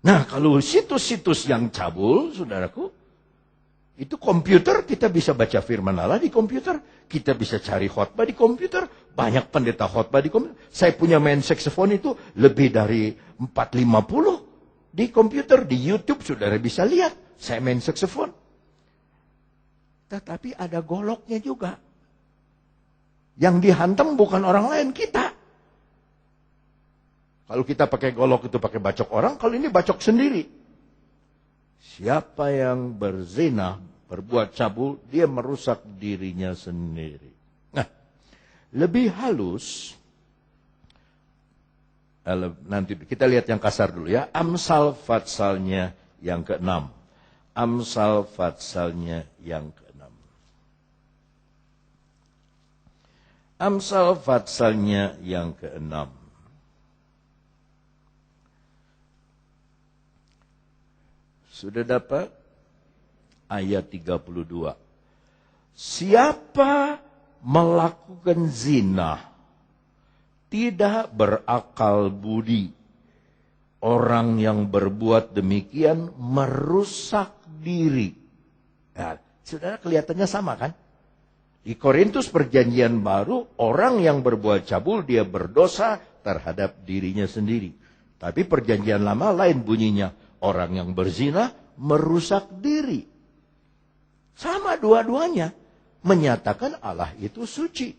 Nah, kalau situs-situs yang cabul, saudaraku, itu komputer, kita bisa baca firman Allah di komputer. Kita bisa cari khotbah di komputer. Banyak pendeta khotbah di komputer. Saya punya main saksofon itu lebih dari 450 di komputer. Di YouTube saudara bisa lihat. Saya main saksofon. Tetapi ada goloknya juga. Yang dihantam bukan orang lain, kita. Kalau kita pakai golok itu pakai bacok orang, kalau ini bacok sendiri. Siapa yang berzina, berbuat cabul, dia merusak dirinya sendiri. Nah, lebih halus, nanti kita lihat yang kasar dulu ya. Amsal Fatsalnya yang ke-6. Amsal Fatsalnya yang ke-6. Amsal Fatsalnya yang ke-6. Sudah dapat? Ayat 32. Siapa melakukan zina tidak berakal budi. Orang yang berbuat demikian merusak diri. Nah, saudara kelihatannya sama kan? Di Korintus perjanjian baru, orang yang berbuat cabul dia berdosa terhadap dirinya sendiri. Tapi perjanjian lama lain bunyinya. Orang yang berzina merusak diri. Sama dua-duanya. Menyatakan Allah itu suci.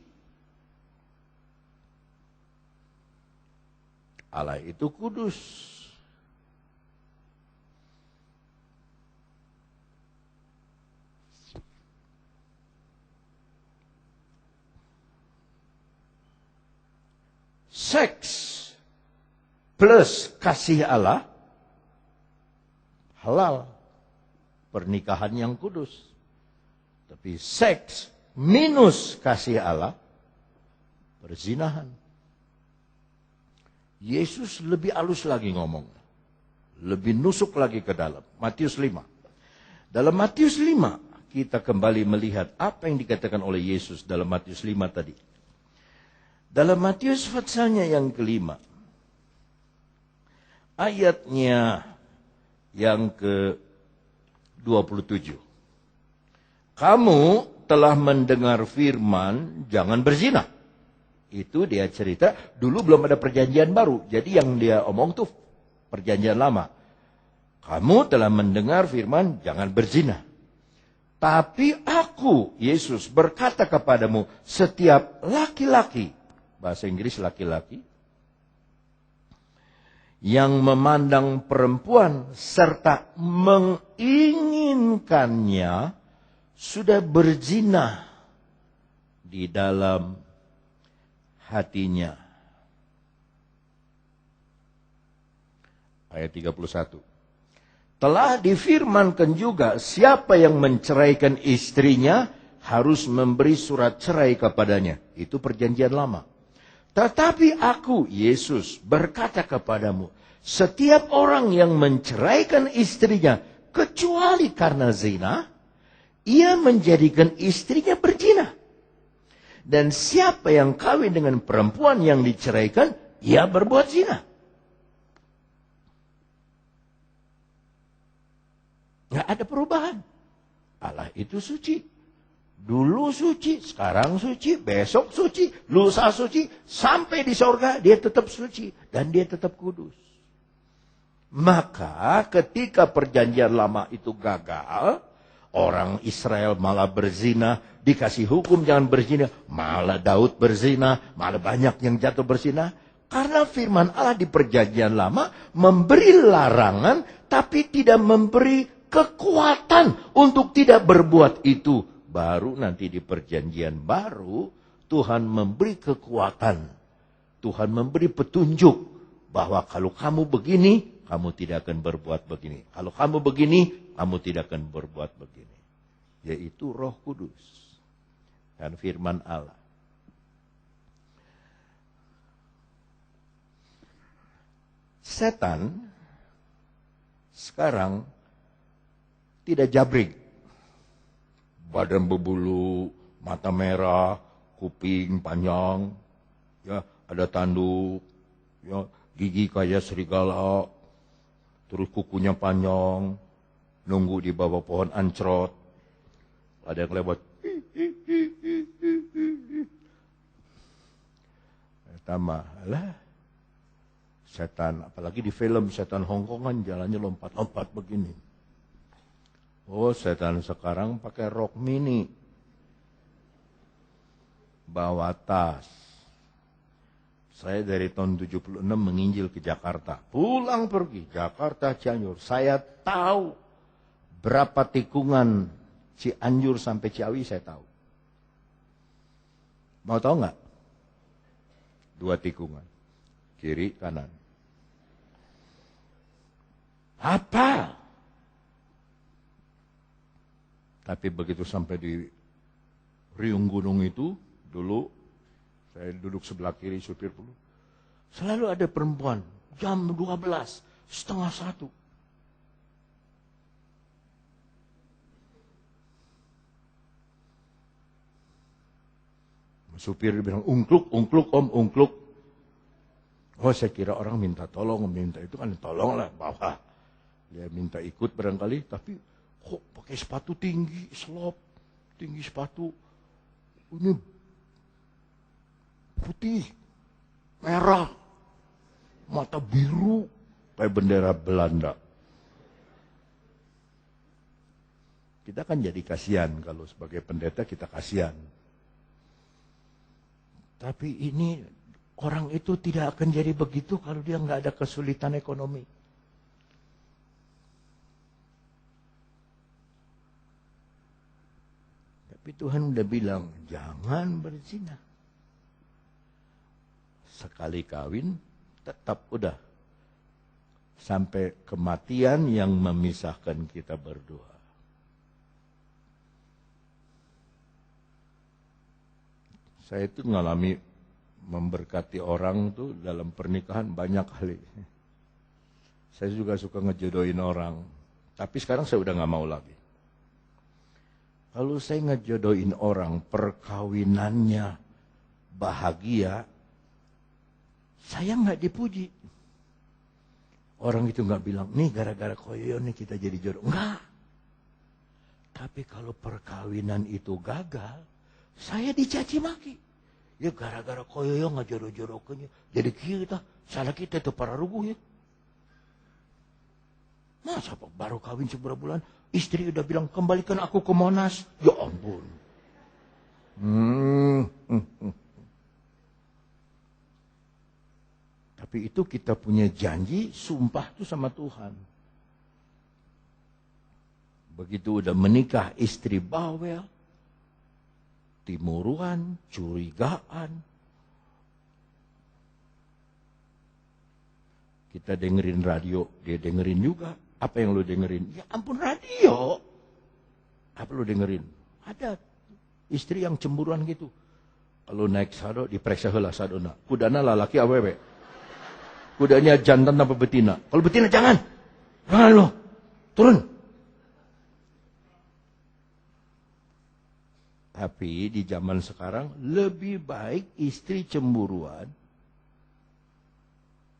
Allah itu kudus. Seks plus kasih Allah halal, pernikahan yang kudus. Tapi seks minus kasih Allah, perzinahan. Yesus lebih halus lagi ngomong. Lebih nusuk lagi ke dalam. Matius 5. Dalam Matius 5, kita kembali melihat apa yang dikatakan oleh Yesus dalam Matius 5 tadi. Dalam Matius pasalnya yang ke-5. Ayatnya yang ke-27. Kamu telah mendengar firman, jangan berzina. Itu dia cerita, dulu belum ada perjanjian baru. Jadi yang dia omong tuh perjanjian lama. Kamu telah mendengar firman, jangan berzina. Tapi aku, Yesus, berkata kepadamu, setiap laki-laki, bahasa Inggris laki-laki, yang memandang perempuan serta menginginkannya sudah berzina di dalam hatinya. Ayat 31. Telah difirmankan juga siapa yang menceraikan istrinya harus memberi surat cerai kepadanya. Itu perjanjian lama. Tetapi aku, Yesus, berkata kepadamu, setiap orang yang menceraikan istrinya, kecuali karena zina, ia menjadikan istrinya berzina. Dan siapa yang kawin dengan perempuan yang diceraikan, ia berbuat zina. Nggak ada perubahan. Allah itu suci. Dulu suci, sekarang suci, besok suci, lusa suci, sampai di sorga dia tetap suci dan dia tetap kudus. Maka ketika perjanjian lama itu gagal, orang Israel malah berzina, dikasih hukum jangan berzina, malah Daud berzina, malah banyak yang jatuh berzina. Karena firman Allah di perjanjian lama memberi larangan, tapi tidak memberi kekuatan untuk tidak berbuat itu. Baru nanti di perjanjian baru, Tuhan memberi kekuatan. Tuhan memberi petunjuk bahwa kalau kamu begini, kamu tidak akan berbuat begini. Kalau kamu begini, kamu tidak akan berbuat begini. Yaitu Roh Kudus dan firman Allah. Setan sekarang tidak jabrik. Badan berbulu, mata merah, kuping panjang, ya ada tanduk, ya gigi kayak serigala, terus kukunya panjang, nunggu di bawah pohon ancrot. Ada yang lewat. Tambah lah. Setan, apalagi di film setan Hongkongan jalannya lompat-lompat begini. Oh, setan sekarang pakai rok mini. Bawa tas. Saya dari tahun 76 menginjil ke Jakarta. Pulang pergi, Jakarta, Cianjur. Saya tahu berapa tikungan Cianjur sampai Ciawi, saya tahu. Mau tahu nggak? 2 tikungan. Kiri, kanan. Apa? Tapi begitu sampai di riung gunung itu, dulu saya duduk sebelah kiri supir dulu. Selalu ada perempuan, jam 12, setengah 1. Supir bilang, ungkluk, om, ungkluk. Oh, saya kira orang minta tolong, minta itu kan tolonglah, bawa. Dia minta ikut barangkali, tapi kok pakai sepatu tinggi, selop, tinggi sepatu. Ini putih, merah, mata biru, kayak bendera Belanda. Kita kan jadi kasihan, kalau sebagai pendeta kita kasihan. Tapi ini orang itu tidak akan jadi begitu kalau dia nggak ada kesulitan ekonomi. Tapi Tuhan udah bilang, jangan berzina. Sekali kawin, tetap udah. Sampai kematian yang memisahkan kita berdua. Saya itu mengalami memberkati orang tuh dalam pernikahan banyak kali. Saya juga suka ngejodohin orang. Tapi sekarang saya udah gak mau lagi. Kalau saya ngejodohin orang, perkawinannya bahagia, saya nggak dipuji. Orang itu nggak bilang, nih gara-gara koyo nih kita jadi jodoh. Enggak. Tapi kalau perkawinan itu gagal, saya dicaci maki. Ya gara-gara koyo nggak jodoh-jodohnya. Jadi kita, salah kita itu para rubuh ya. Masa baru kawin seberapa bulan, istri udah bilang, kembalikan aku ke Monas. Ya ampun. Tapi itu kita punya janji, sumpah itu sama Tuhan. Begitu udah menikah, istri bawel, timuruan, curigaan. Kita dengerin radio, dia dengerin juga. Apa yang lu dengerin? Ya ampun, radio. Apa lu dengerin? Ada istri yang cemburuan gitu. Kalau naik sado, diperiksa heula sadona. Kudana lalaki awewe. Kudanya jantan apa betina? Kalau betina jangan. Jangan lo. Turun. Tapi di zaman sekarang lebih baik istri cemburuan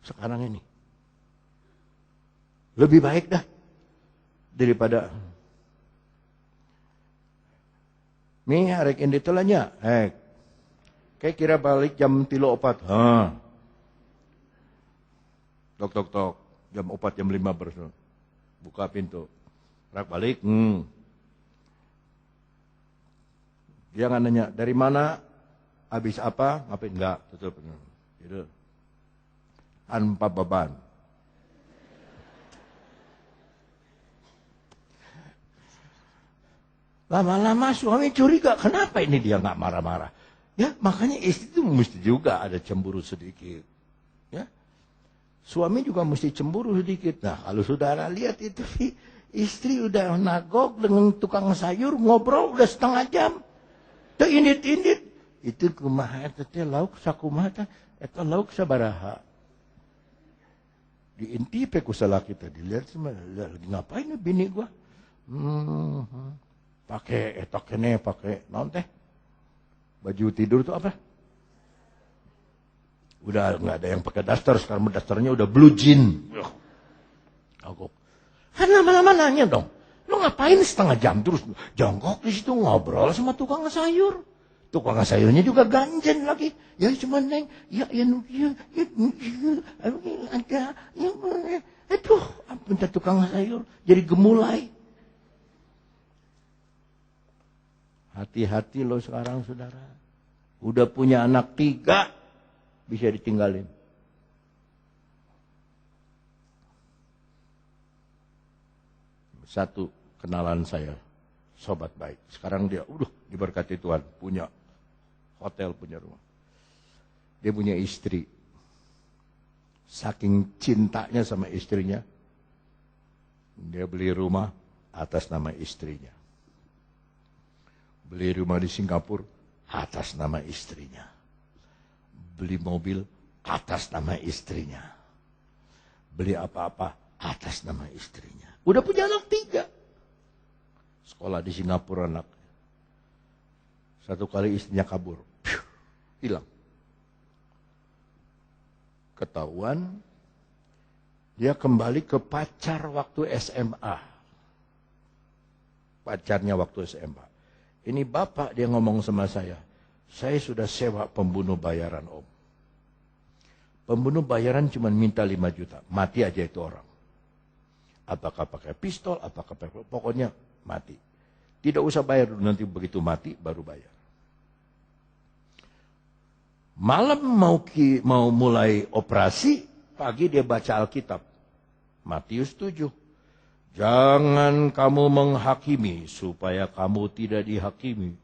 sekarang ini. Lebih baik dah daripada mi arek indi telanya. Kayak kira balik jam 3:04. Tok tok tok. Jam 4 jam 5 bersama. Buka pintu. Rak balik. Dia nggak nanya dari mana, habis apa, ngapain, enggak, tutup. Gitu. Tanpa beban. Lama-lama suami curiga, kenapa ini dia nggak marah-marah? Ya, makanya istri itu mesti juga ada cemburu sedikit. Ya, suami juga mesti cemburu sedikit. Nah, kalau saudara lihat itu istri udah nagok dengan tukang sayur ngobrol udah setengah jam. Tuh indit-indit. Itu kumaha eta teh lauk sakumaha eta lauk sabaraha. Diintipe ku salaki teh dilihat sama lagi ngapain bini gua? Pakai etok kene, pakai naon teh? Baju tidur tuh apa? Udah nggak ada yang pakai daster, sekarang dasternya udah blue jean. Aku Kan lama-lama nanya dong. Lu ngapain setengah jam terus jongkok di situ ngobrol sama tukang sayur? Tukang sayurnya juga ganjen lagi. Ya cuma neng, ada, aduh, minta tukang sayur jadi gemulai. Hati-hati lo sekarang saudara. Udah punya anak 3, bisa ditinggalin. Satu kenalan saya, sobat baik. Sekarang dia, diberkati Tuhan, punya hotel, punya rumah. Dia punya istri. Saking cintanya sama istrinya, dia beli rumah atas nama istrinya. Beli rumah di Singapura atas nama istrinya. Beli mobil atas nama istrinya. Beli apa-apa atas nama istrinya. Udah punya anak 3. Sekolah di Singapura anak. Satu kali istrinya kabur. Hilang. Ketahuan. Dia kembali ke pacar waktu SMA. Pacarnya waktu SMA. Ini bapak dia ngomong sama saya. Saya sudah sewa pembunuh bayaran om. Pembunuh bayaran cuma minta 5 juta. Mati aja itu orang. Apakah pakai pistol, apakah pakai, pokoknya mati. Tidak usah bayar dulu, nanti begitu mati baru bayar. Malam mau mulai operasi, pagi dia baca Alkitab. Matius 7. Jangan kamu menghakimi supaya kamu tidak dihakimi.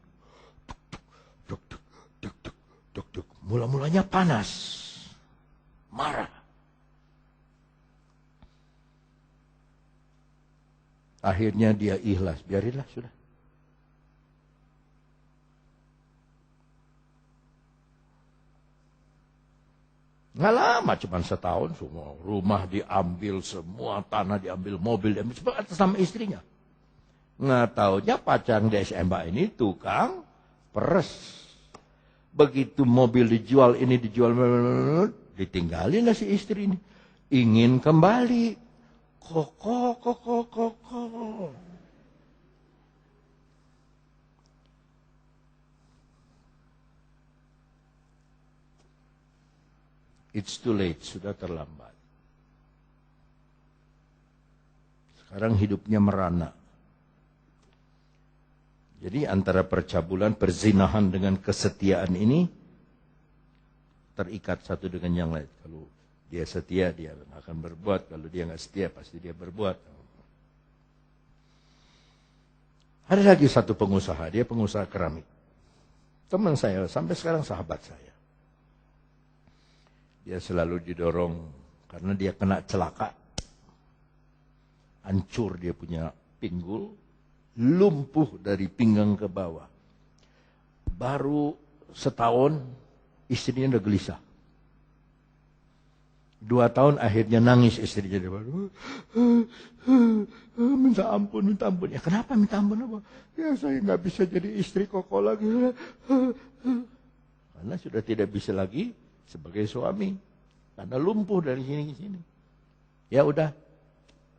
Mula-mulanya panas. Marah. Akhirnya dia ikhlas. Biarinlah sudah. Nggak lama, cuma setahun semua. Rumah diambil, semua tanah diambil, mobil diambil. Semua atas nama istrinya. Nggak taunya pacar di SMA ini tukang peres. Begitu mobil dijual, ini dijual, ditinggalin lah si istri ini. Ingin kembali. Koko. It's too late, sudah terlambat. Sekarang hidupnya merana. Jadi antara percabulan, perzinahan dengan kesetiaan ini terikat satu dengan yang lain. Kalau dia setia, dia akan berbuat. Kalau dia nggak setia, pasti dia berbuat. Ada lagi satu pengusaha, dia pengusaha keramik. Teman saya, sampai sekarang sahabat saya. Dia selalu didorong, karena dia kena celaka. Hancur dia punya pinggul, lumpuh dari pinggang ke bawah. Baru setahun, istrinya udah gelisah. 2 tahun akhirnya nangis istrinya. Minta ampun. Ya kenapa minta ampun apa? Ya saya nggak bisa jadi istri Koko lagi. Karena sudah tidak bisa lagi sebagai suami. Karena lumpuh dari sini ke sini. Ya udah,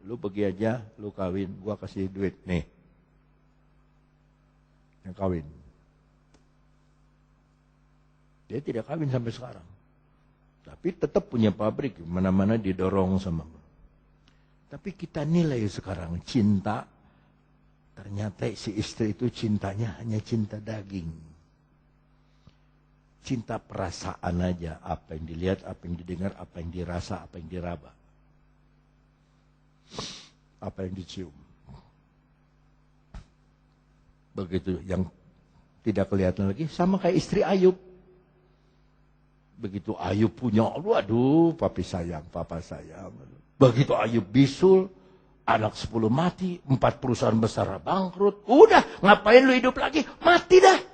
lu pergi aja, lu kawin. Gua kasih duit, nih. Yang kawin. Dia tidak kawin sampai sekarang. Tapi tetap punya pabrik, mana-mana didorong sama. Tapi kita nilai sekarang cinta, ternyata si istri itu cintanya hanya cinta daging. Cinta perasaan aja, apa yang dilihat, apa yang didengar, apa yang dirasa, apa yang diraba. Apa yang dicium. Begitu yang tidak kelihatan lagi, sama kayak istri Ayub. Begitu Ayub punya, waduh, papi sayang, papa sayang. Begitu Ayub bisul, anak 10 mati, 4 perusahaan besar bangkrut. Udah, ngapain lu hidup lagi? Mati dah.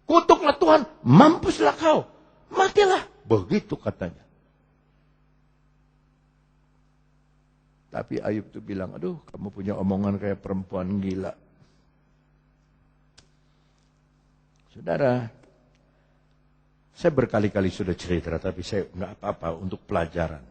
Kutuklah Tuhan, mampuslah kau. Matilah. Begitu katanya. Tapi Ayub tuh bilang, aduh, kamu punya omongan kayak perempuan gila. Saudara, saya berkali-kali sudah cerita, tapi saya nggak apa-apa untuk pelajaran.